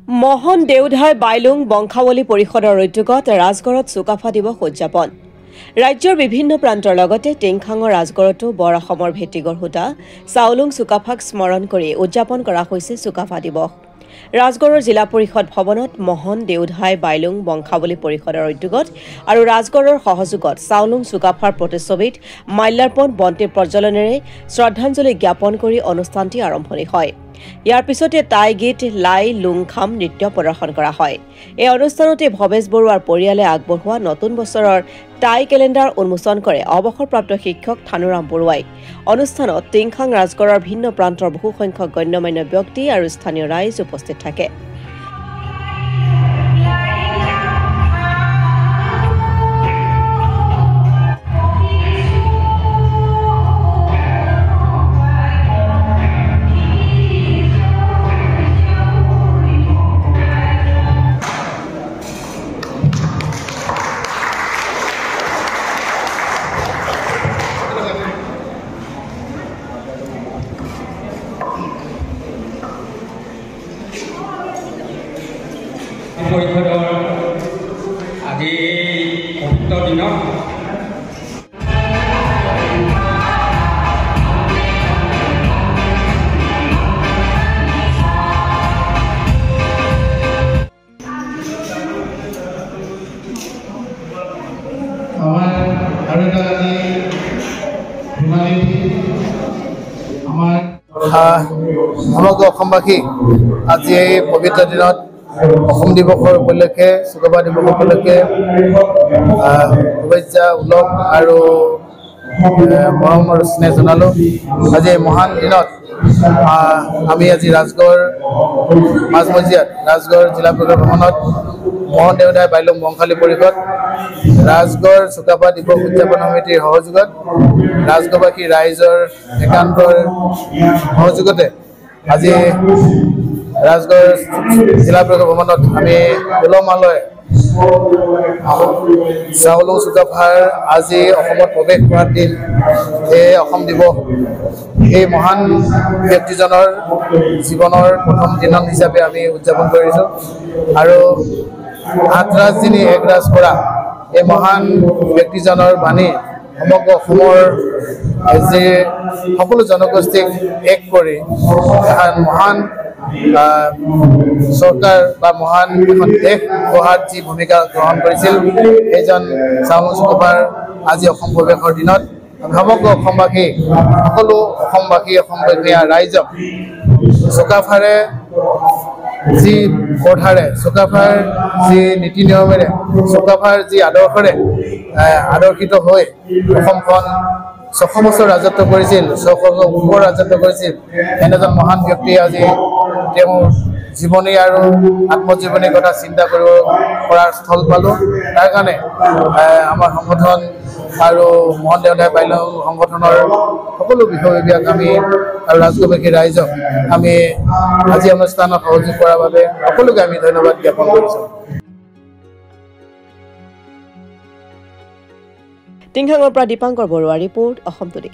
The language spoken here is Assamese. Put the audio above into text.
মহন দেউধাই বাইলুং বংশাৱলী পৰিষদৰ উদ্যোগত ৰাজগড়ত চুকাফা দিৱস উদযাপন ৰাজ্যৰ বিভিন্ন প্ৰান্তৰ লগতে টিংখাঙৰ ৰাজগড়তো বৰ অসমৰ ভেটিগড় হোতা চাউলুং চুকাফাক স্মৰণ কৰি উদযাপন কৰা হৈছে চুকাফা দিৱস ৰাজগড়ৰ জিলা পৰিষদ ভৱনত মহন দেউধাই বাইলুং বংশাৱলী পৰিষদৰ উদ্যোগত আৰু ৰাজগড়ৰ সহযোগত চাউলুং চুকাফাৰ প্ৰতিচ্ছবিত মাল্যাৰ্পণ বন্তি প্ৰজ্বলনেৰে শ্ৰদ্ধাঞ্জলি জ্ঞাপন কৰি অনুষ্ঠানটি আৰম্ভণি হয় ইয়াৰ পিছতে টাই গীত লাই লুংখাম নৃত্য প্ৰদৰ্শন কৰা হয় এই অনুষ্ঠানতে ভৱেশ বৰুৱাৰ পৰিয়ালে আগবঢ়োৱা নতুন বছৰৰ টাই কেলেণ্ডাৰ উন্মোচন কৰে অৱসৰপ্ৰাপ্ত শিক্ষক থানুৰাম বৰুৱাই অনুষ্ঠানত টিংখাং ৰাজগড়ৰ ভিন্ন প্ৰান্তৰ বহু সংখ্যক গণ্যমান্য ব্যক্তি আৰু স্থানীয় ৰাইজ উপস্থিত থাকে পৰিষদৰ আজি পবিত্ৰ দিনত আমাৰ আৰু এটা আজি আমাৰ সমগ্ৰ অসমবাসী আজি এই পবিত্ৰ দিনত অসম দিৱসৰ উপলক্ষে চুকাফা দিৱস উপলক্ষে শুভেচ্ছা উল্লেখ আৰু মৰম আৰু স্নেহ জনালোঁ আজি এই মহান দিনত আমি আজি ৰাজগড় মাজমজিয়াত ৰাজগড় জিলা পৰিষদ ভৱনত মহন দেউধাই বাইলুং বংশাৱলী পৰিষদ ৰাজগড় চুকাফা দিৱস উদযাপন সমিতিৰ সহযোগত ৰাজগড়বাসী ৰাইজৰ একান্তৰ সহযোগতে আজি ৰাজগড় জিলা পৰিষদ ভৱনত আমি উলহ-মালহে চাউলুং চুকাফাৰ আজি অসমত প্ৰৱেশ কৰাৰ দিন এই অসম দিৱস এই মহান ব্যক্তিজনৰ জীৱনৰ প্ৰথম দিন হিচাপে আমি উদযাপন কৰিছোঁ আৰু আঠ ৰাজধানী এক ৰাজ কৰা এই মহান ব্যক্তিজনৰ বাণী সমগ্ৰ অসমৰ যি সকলো জনগোষ্ঠীক এক কৰি এখন মহান চৰকাৰ বা মহান এখন দেশ গঢ়াত যি ভূমিকা গ্ৰহণ কৰিছিল এইজন চাউলুং চুকাফাৰ আজি অসম প্ৰৱেশৰ দিনত সমগ্ৰ অসমবাসী সকলো অসমবাসীয়া ৰাইজক চুকাফাৰে যি পথাৰে চুকাফাৰ যি নীতি নিয়মেৰে চুকাফাৰ যি আদৰ্শৰে আদৰ্শিত হৈ অসমখন 600 বছৰ ৰাজত্ব কৰিছিল 600 ওপৰ ৰাজত্ব কৰিছিল এনেজন মহান ব্যক্তি আজি তেওঁৰ জীৱনী আৰু আত্মজীৱনীৰ কথা চিন্তা কৰিব কৰাৰ স্থল পালোঁ তাৰ কাৰণে আমাৰ সংগঠন আৰু মহন দেউধাই বাইলুং সংগঠনৰ সকলো বিষয়ববীয়াক আমি আৰু ৰাজগড়বাসী ৰাইজক আমি আজি অনুষ্ঠানত সহযোগ কৰাৰ বাবে সকলোকে আমি ধন্যবাদ জ্ঞাপন কৰিছোঁ টিংখাঙৰ পৰা দীপাংকৰ বৰুৱা ৰিপৰ্ট অসম টুডে